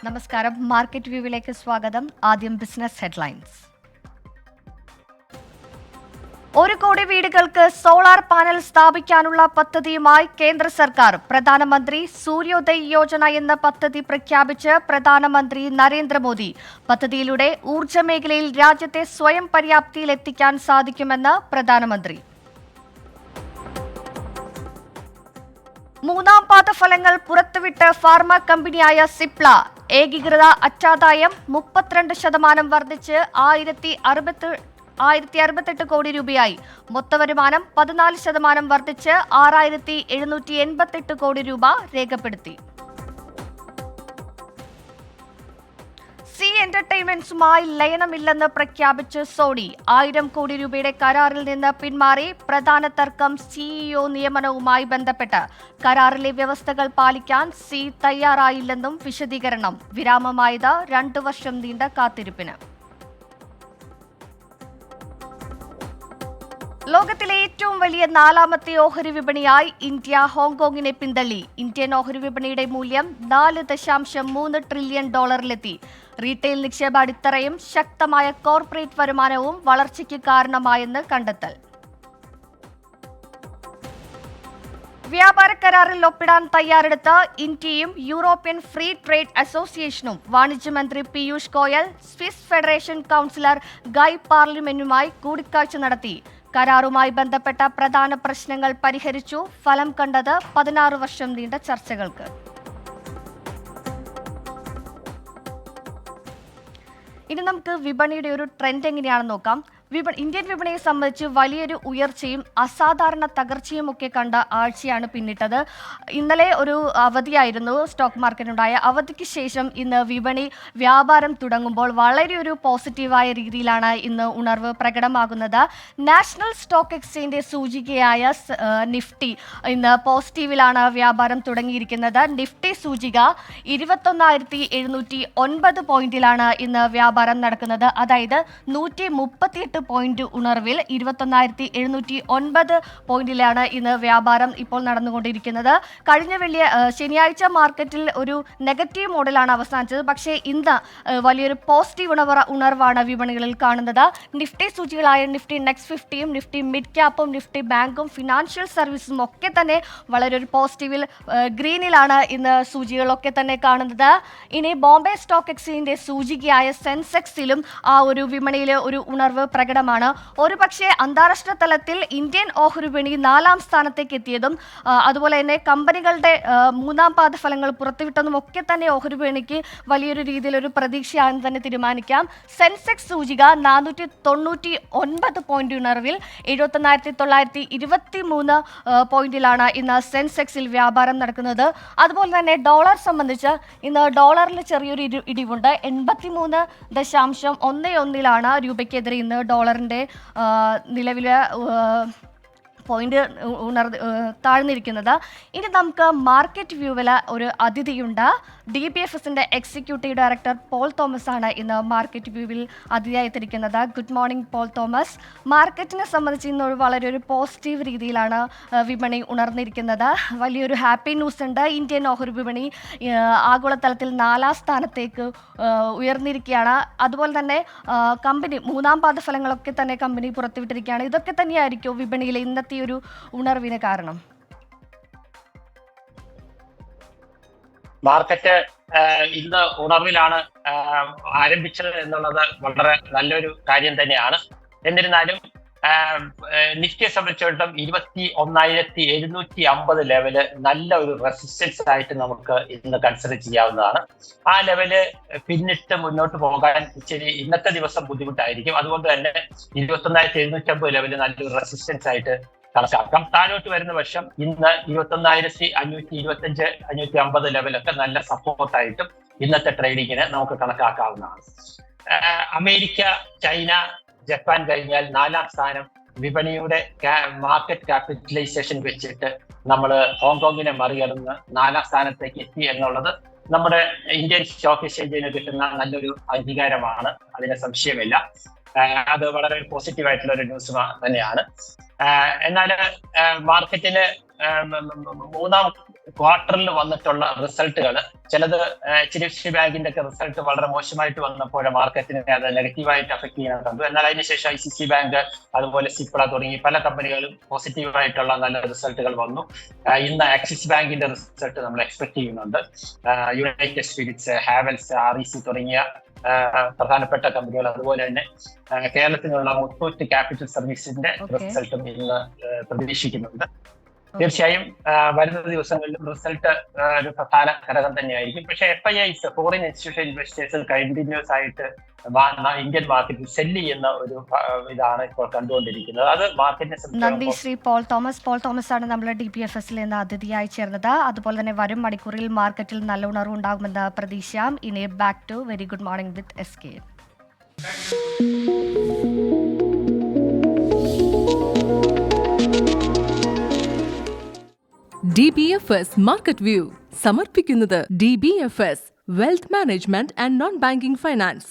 നമസ്കാരം. മാർക്കറ്റ് വ്യൂവിലേക്ക് സ്വാഗതം. ആദ്യം ബിസിനസ് ഹെഡ്ലൈൻസ്. 1 കോടി വീടുകൾക്ക് സോളാർ പാനൽ സ്ഥാപിക്കാനുള്ള പദ്ധതിയുമായി കേന്ദ്ര സർക്കാർ. പ്രധാനമന്ത്രി സൂര്യോദയ് യോജന എന്ന പദ്ധതി പ്രഖ്യാപിച്ച് പ്രധാനമന്ത്രി നരേന്ദ്രമോദി. പദ്ധതിയിലൂടെ ഊർജ്ജ മേഖലയിൽ രാജ്യത്തെ സ്വയം പര്യാപ്തിയിലെത്തിക്കാൻ സാധിക്കുമെന്ന് പ്രധാനമന്ത്രി. മൂന്നാം പാദ ഫലങ്ങൾ പുറത്തുവിട്ട് ഫാർമ കമ്പനിയായ സിപ്ല. ഏകീകൃത അറ്റാദായം 32% വർദ്ധിച്ച് 1068 കോടി രൂപയായി. മൊത്തവരുമാനം 14% വർദ്ധിച്ച് 6788 കോടി രൂപ രേഖപ്പെടുത്തി. സി എന്റർടൈൻമെന്റ്സുമായി ലയനമില്ലെന്ന് പ്രഖ്യാപിച്ച് സോണി. 1000 കോടി രൂപയുടെ കരാറിൽ നിന്ന് പിന്മാറി. പ്രധാന തർക്കം സിഇഒ നിയമനവുമായി ബന്ധപ്പെട്ട്. കരാറിലെ വ്യവസ്ഥകൾ പാലിക്കാൻ സി തയ്യാറായില്ലെന്നും വിശദീകരണം. വിരാമമായത് 2 വർഷം നീണ്ട കാത്തിരിപ്പിന്. ലോകത്തിലെ ഏറ്റവും വലിയ 4ാമത്തെ ഓഹരി വിപണിയായി ഇന്ത്യ ഹോങ്കോങ്ങിനെ പിന്തള്ളി. ഇന്ത്യൻ ഓഹരി വിപണിയുടെ മൂല്യം $4.3 ട്രില്യൺ റീറ്റെയിൽ നിക്ഷേപ അടിത്തറയും ശക്തമായ കോർപ്പറേറ്റ് വരുമാനവും വളർച്ചയ്ക്ക് കാരണമായെന്ന് കണ്ടെത്തൽ. വ്യാപാര കരാറിൽ ഒപ്പിടാൻ തയ്യാറെടുത്ത ഇന്ത്യയും യൂറോപ്യൻ ഫ്രീ ട്രേഡ് അസോസിയേഷനും. വാണിജ്യമന്ത്രി Piyush Goyal Swiss federation councillor Guy പാർലിമെന്റുമായി കൂടിക്കാഴ്ച നടത്തി. കരാറുമായി ബന്ധപ്പെട്ട പ്രധാന പ്രശ്നങ്ങൾ പരിഹരിച്ചു. ഫലം കണ്ടത് 16 വർഷം നീണ്ട ചർച്ചകൾക്ക്. ഇനി നമുക്ക് വിപണിയുടെ ഒരു ട്രെൻഡ് എങ്ങനെയാണെന്ന് നോക്കാം. ഇന്ത്യൻ വിപണിയെ സംബന്ധിച്ച് വലിയൊരു ഉയർച്ചയും അസാധാരണ തകർച്ചയും ഒക്കെ കണ്ട ആഴ്ചയാണ് പിന്നിട്ടത്. ഇന്നലെ ഒരു അവധിയായിരുന്നു സ്റ്റോക്ക് മാർക്കറ്റിനുണ്ടായ. അവധിക്ക് ശേഷം ഇന്ന് വിപണി വ്യാപാരം തുടങ്ങുമ്പോൾ വളരെ ഒരു പോസിറ്റീവായ രീതിയിലാണ് ഇന്ന് ഉണർവ് പ്രകടമാകുന്നത്. നാഷണൽ സ്റ്റോക്ക് എക്സ്ചേഞ്ചിന്റെ സൂചികയായ നിഫ്റ്റി ഇന്ന് പോസിറ്റീവിലാണ് വ്യാപാരം തുടങ്ങിയിരിക്കുന്നത്. നിഫ്റ്റി സൂചിക 21,709 പോയിന്റിലാണ് ഇന്ന് വ്യാപാരം നടക്കുന്നത്. അതായത് 138 പോയിന്റ് ഉണർവിൽ 21,709 പോയിന്റിലാണ് ഇന്ന് വ്യാപാരം ഇപ്പോൾ നടന്നുകൊണ്ടിരിക്കുന്നത്. കഴിഞ്ഞ ശനിയാഴ്ച മാർക്കറ്റിൽ ഒരു നെഗറ്റീവ് മോഡലാണ് അവസാനിച്ചത്. പക്ഷേ ഇന്ന് വലിയൊരു പോസിറ്റീവ് ഉണർവാണ് വിപണികളിൽ കാണുന്നത്. നിഫ്റ്റി സൂചികളായ നിഫ്റ്റി നെക്സ്റ്റ് 50യും നിഫ്റ്റി മിഡ് ക്യാപ്പും നിഫ്റ്റി ബാങ്കും ഫിനാൻഷ്യൽ സർവീസും ഒക്കെ തന്നെ വളരെ ഒരു പോസിറ്റീവിൽ ഗ്രീനിലാണ് ഇന്ന് സൂചികളൊക്കെ തന്നെ കാണുന്നത്. ഇനി ബോംബെ സ്റ്റോക്ക് എക്സ്ചേഞ്ചിന്റെ സൂചികയായ സെൻസെക്സിലും ആ ഒരു വിപണിയിലെ ഒരു ഉണർവ് പ്രകടമാണ്. ഒരുപക്ഷെ അന്താരാഷ്ട്ര തലത്തിൽ ഇന്ത്യൻ ഓഹരി വിപണി 4ാം സ്ഥാനത്തേക്ക് എത്തിയതും അതുപോലെ തന്നെ കമ്പനികളുടെ 3ാം പാദ ഫലങ്ങൾ പുറത്തുവിട്ടതും ഒക്കെ തന്നെ ഓഹരി വിപണിക്ക് വലിയൊരു രീതിയിലൊരു പ്രതീക്ഷയാണെന്ന് തന്നെ തീരുമാനിക്കാം. സെൻസെക്സ് സൂചിക 499 പോയിന്റ് ഉണർവിൽ 71,923 പോയിന്റിലാണ് ഇന്ന് സെൻസെക്സിൽ വ്യാപാരം നടക്കുന്നത്. അതുപോലെ തന്നെ ഡോളർ സംബന്ധിച്ച് ഇന്ന് ഡോളറിൽ ചെറിയൊരു ഇടിവുണ്ട്. 83.11 രൂപയ്ക്കെതിരെ ഇന്ന് ഡോളറിന്റെ നിലവിലെ പോയിന്റ് താഴ്ന്നിരിക്കുന്നത്. ഇനി നമുക്ക് മാർക്കറ്റ് വ്യൂവിൽ ഒരു അതിഥിയുണ്ട്. DBFSന്റെ എക്സിക്യൂട്ടീവ് ഡയറക്ടർ പോൾ തോമസ് ആണ് ഇന്ന് മാർക്കറ്റ് വ്യൂവിൽ അതിഥിയായിത്തിരിക്കുന്നത്. Good morning Paul Thomas. മാർക്കറ്റിനെ സംബന്ധിച്ച് ഇന്ന് വളരെ ഒരു പോസിറ്റീവ് രീതിയിലാണ് വിപണി ഉണർന്നിരിക്കുന്നത്. വലിയൊരു ഹാപ്പി ന്യൂസ് ഉണ്ട്. ഇന്ത്യൻ ഓഹരി വിപണി ആഗോളതലത്തിൽ 4ാം സ്ഥാനത്തേക്ക് ഉയർന്നിരിക്കുകയാണ്. അതുപോലെ തന്നെ കമ്പനി 3ാം പാദ ഫലങ്ങളൊക്കെ തന്നെ കമ്പനി പുറത്തുവിട്ടിരിക്കുകയാണ്. ഇതൊക്കെ തന്നെയായിരിക്കും വിപണിയിലെ ഇന്നത്തെ ഒരു ഉണർവിന് കാരണം. മാർക്കറ്റ് ഇന്ന് ഉണർവിലാണ് ആരംഭിച്ചത് എന്നുള്ളത് വളരെ നല്ലൊരു കാര്യം തന്നെയാണ്. എന്നിരുന്നാലും നിഫ്റ്റിയെ സംബന്ധിച്ചിടത്തോളം 21,750 ലെവല് നല്ല ഒരു റെസിസ്റ്റൻസ് ആയിട്ട് നമുക്ക് ഇന്ന് കൺസിഡർ ചെയ്യാവുന്നതാണ്. ആ ലെവല് പിന്നിട്ട് മുന്നോട്ട് പോകാൻ ഇച്ചിരി ഇന്നത്തെ ദിവസം ബുദ്ധിമുട്ടായിരിക്കും. അതുകൊണ്ട് തന്നെ 21,750 ലെവല് നല്ലൊരു റെസിസ്റ്റൻസ് ആയിട്ട് കണക്കാക്കാം. താഴോട്ട് വരുന്ന വർഷം ഇന്ന് 21,525 550 ലെവലൊക്കെ നല്ല സപ്പോർട്ടായിട്ടും ഇന്നത്തെ ട്രേഡിങ്ങിന് നമുക്ക് കണക്കാക്കാവുന്നതാണ്. അമേരിക്ക, ചൈന, ജപ്പാൻ കഴിഞ്ഞാൽ 4ാം സ്ഥാനം വിപണിയുടെ മാർക്കറ്റ് ക്യാപിറ്റലൈസേഷൻ വെച്ചിട്ട് നമ്മൾ ഹോങ്കോങ്ങിനെ മറികടന്ന് 4ാം സ്ഥാനത്തേക്ക് എത്തി എന്നുള്ളത് നമ്മുടെ ഇന്ത്യൻ സ്റ്റോക്ക് എക്സ്ചേഞ്ചിന് കിട്ടുന്ന നല്ലൊരു അംഗീകാരമാണ്. അതിന് സംശയമില്ല. അത് വളരെ പോസിറ്റീവ് ആയിട്ടുള്ള ഒരു ന്യൂസ് തന്നെയാണ്. എന്നാൽ മാർക്കറ്റിന് മൂന്നാം ക്വാർട്ടറിൽ വന്നിട്ടുള്ള റിസൾട്ടുകൾ ചിലത് HDFC ബാങ്കിന്റെ ഒക്കെ റിസൾട്ട് വളരെ മോശമായിട്ട് വന്നപ്പോൾ മാർക്കറ്റിനെ അത് നെഗറ്റീവായിട്ട് അഫക്ട് ചെയ്യാൻ കണ്ടു. എന്നാൽ അതിനുശേഷം ICICI ബാങ്ക് അതുപോലെ സിപ്ല തുടങ്ങി പല കമ്പനികളും പോസിറ്റീവായിട്ടുള്ള നല്ല റിസൾട്ടുകൾ വന്നു. ഇന്ന് ആക്സിസ് ബാങ്കിന്റെ റിസൾട്ട് നമ്മൾ എക്സ്പെക്ട് ചെയ്യുന്നുണ്ട്. യുണൈറ്റഡ് സ്പിരിറ്റ്സ്, ഹാവൽസ്, REC തുടങ്ങിയ പ്രധാനപ്പെട്ട കമ്പനികൾ, അതുപോലെ തന്നെ കേരളത്തിനുള്ള മുത്തൂറ്റ് ക്യാപിറ്റൽ സർവീസിന്റെ റിസൾട്ടും ഇന്ന് പ്രതീക്ഷിക്കുന്നുണ്ട്. തീർച്ചയായും വരുന്ന ദിവസങ്ങളിലും റിസൾട്ട് ഒരു പ്രധാന ഘടകം തന്നെയായിരിക്കും. പക്ഷേ FIIs, foreign institution investors continuous ആയിട്ട് ഇന്ത്യൻ മാർക്കറ്റിൽ സെല്ല് ചെയ്യുന്ന ഒരു ഇതാണ് ഇപ്പോൾ കണ്ടുകൊണ്ടിരിക്കുന്നത്. അത് മാർക്കറ്റിനെ നന്ദി ശ്രീ പോൾ തോമസ് ആണ് നമ്മുടെ DPFS നിന്ന് അതിഥിയായി ചേർന്നത്. അതുപോലെ തന്നെ വരും മണിക്കൂറിൽ മാർക്കറ്റിൽ നല്ല ഉണർവ് ഉണ്ടാകുമെന്ന് പ്രതീക്ഷിക്കാം. ഇനി back to very good morning with SK. DBFS market view സമർപ്പിക്കുന്നത് DBFS wealth management and non banking finance.